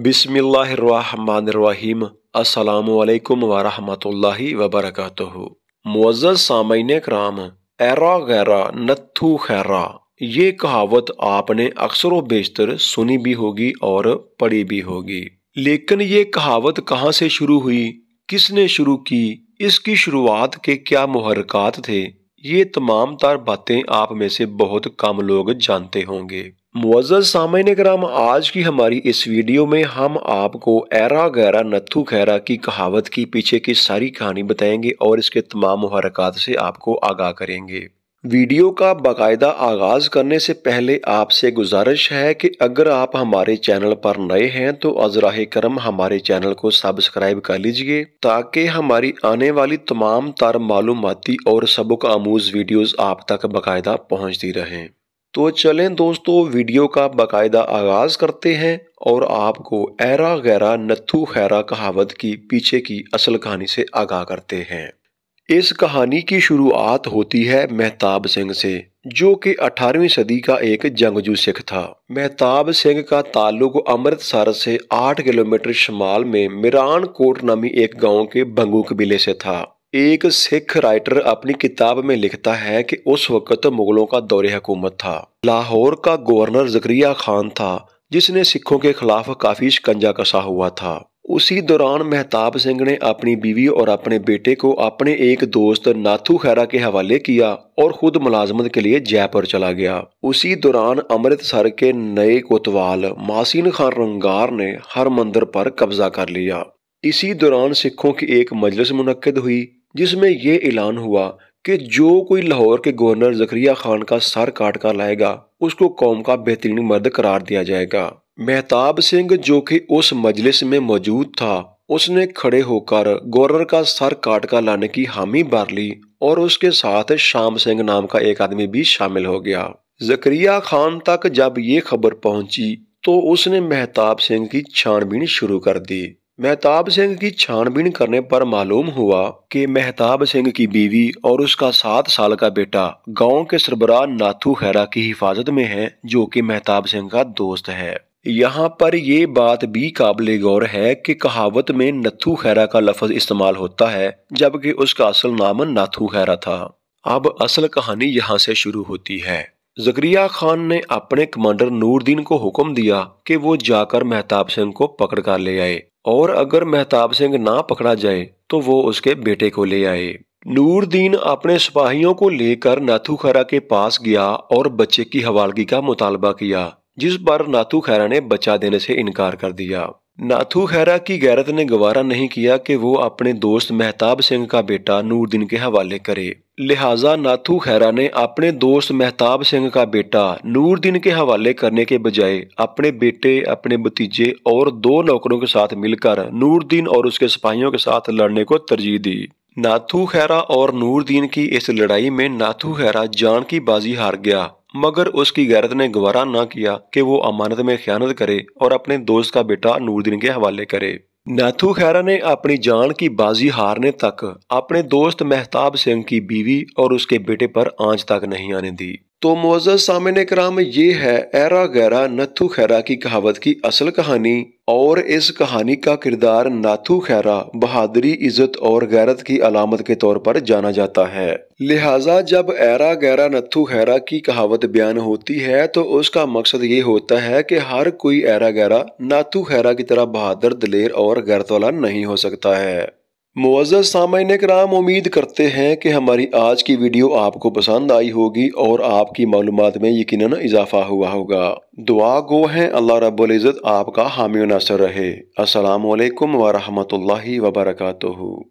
बिस्मिल्लाहिर्रहमानिर्रहीम। अस्सलामुअलैकुम वरहमतुल्लाहि वबरकातुहू। मुअज़्ज़ज़ सामईन कराम, ऐरा गैरा नत्थू खैरा, ये कहावत आपने अक्सर व बेशतर सुनी भी होगी और पढ़ी भी होगी। लेकिन ये कहावत कहाँ से शुरू हुई, किसने शुरू की, इसकी शुरुआत के क्या मुहर्रिकात थे, ये तमाम तार बातें आप में से बहुत कम लोग जानते होंगे। मुअज़्ज़ज़ सामईन कराम, आज की हमारी इस वीडियो में हम आपको ऐरा गैरा नत्थू खैरा की कहावत की पीछे की सारी कहानी बताएंगे और इसके तमाम मुहर्रिकात से आपको आगाह करेंगे। वीडियो का बाकायदा आगाज करने से पहले आपसे गुजारिश है कि अगर आप हमारे चैनल पर नए हैं तो अज़राए करम हमारे चैनल को सब्सक्राइब कर लीजिए ताकि हमारी आने वाली तमाम तार मालूमाती और सबक आमूज वीडियोस आप तक बाकायदा पहुंचती रहें। तो चलें दोस्तों, वीडियो का बाकायदा आगाज करते हैं और आपको ऐरा गैरा नत्थू खैरा कहावत की पीछे की असल कहानी से आगाह करते हैं। इस कहानी की शुरुआत होती है मेहताब सिंह से, जो कि 18वीं सदी का एक जंगजू सिख था। मेहताब सिंह का ताल्लुक अमृतसर से 8 किलोमीटर शुमाल में मिरान कोट नामी एक गांव के बंगू कबीले से था। एक सिख राइटर अपनी किताब में लिखता है कि उस वक्त मुगलों का दौरे हुकूमत था। लाहौर का गवर्नर ज़करिया खान था, जिसने सिखों के खिलाफ काफी शिकंजा कसा हुआ था। उसी दौरान मेहताब सिंह ने अपनी बीवी और अपने बेटे को अपने एक दोस्त नाथू खैरा के हवाले किया और खुद मुलाजमत के लिए जयपुर चला गया। उसी दौरान अमृतसर के नए कोतवाल मासीन खान रंगार ने हरमंदिर पर कब्जा कर लिया। इसी दौरान सिखों की एक मजलिस मुनक्किद हुई, जिसमें यह ऐलान हुआ कि जो कोई लाहौर के गवर्नर ज़करिया खान का सर काट कर लाएगा उसको कौम का बेहतरीन मर्द करार दिया जाएगा। मेहताब सिंह, जो कि उस मजलिस में मौजूद था, उसने खड़े होकर गवर्नर का सर काट कर लाने की हामी भर ली और उसके साथ शाम सिंह नाम का एक आदमी भी शामिल हो गया। ज़करिया खान तक जब ये खबर पहुंची तो उसने मेहताब सिंह की छानबीन शुरू कर दी। मेहताब सिंह की छानबीन करने पर मालूम हुआ कि मेहताब सिंह की बीवी और उसका 7 साल का बेटा गांव के सरबराह नाथू खैरा की हिफाजत में है, जो कि मेहताब सिंह का दोस्त है। यहाँ पर यह बात भी काबिले गौर है कि कहावत में नत्थू खैरा का लफ्ज इस्तेमाल होता है, जबकि उसका असल नाम नाथू खैरा था। अब असल कहानी यहाँ से शुरू होती है। ज़करिया खान ने अपने कमांडर नूरदीन को हुक्म दिया कि वो जाकर मेहताब सिंह को पकड़ कर ले आए और अगर मेहताब सिंह ना पकड़ा जाए तो वो उसके बेटे को ले आए। नूरदीन अपने सिपाहियों को लेकर नाथू खैरा के पास गया और बच्चे की हवालगी का मुतालबा किया, जिस पर नाथू खैरा ने बच्चा देने से इनकार कर दिया। नाथू खैरा की गैरत ने गवारा नहीं किया कि वो अपने दोस्त मेहताब सिंह का बेटा नूरदीन के हवाले करे। लिहाजा नाथू खैरा ने अपने दोस्त मेहताब सिंह का बेटा नूरदीन के हवाले करने के बजाय अपने बेटे, अपने भतीजे और 2 नौकरों के साथ मिलकर नूरदीन और उसके सिपाहियों के साथ लड़ने को तरजीह दी। नाथू खैरा और नूरदीन की इस लड़ाई में नाथू खैरा जान की बाजी हार गया, मगर उसकी गैरत ने गवारा न किया कि वो अमानत में खयानत करे और अपने दोस्त का बेटा नूरदीन के हवाले करे। नाथू खैरा ने अपनी जान की बाजी हारने तक अपने दोस्त मेहताब सिंह की बीवी और उसके बेटे पर आंच तक नहीं आने दी। तो मुअज़्ज़ज़ सामईन कराम, ये है ऐरा गैरा नत्थू खैरा की कहावत की असल कहानी, और इस कहानी का किरदार नाथू खैरा बहादुरी, इज्जत और गैरत की अलामत के तौर पर जाना जाता है। लिहाजा जब ऐरा गैरा नत्थू खैरा की कहावत बयान होती है तो उसका मकसद ये होता है कि हर कोई ऐरा गैरा नाथू खैरा की तरह बहादुर, दिलेर और गैरत वाला नहीं हो सकता है। मुअज़्ज़ज़ सामईन कराम, उम्मीद करते हैं कि हमारी आज की वीडियो आपको पसंद आई होगी और आपकी मालूमात में यकीनन इजाफा हुआ होगा। दुआ गो हैं अल्लाह रब्बुल इज़्ज़त आपका हामी व नासिर रहे। अस्सलामु अलैकुम व रहमतुल्लाहि व बरकातुहू।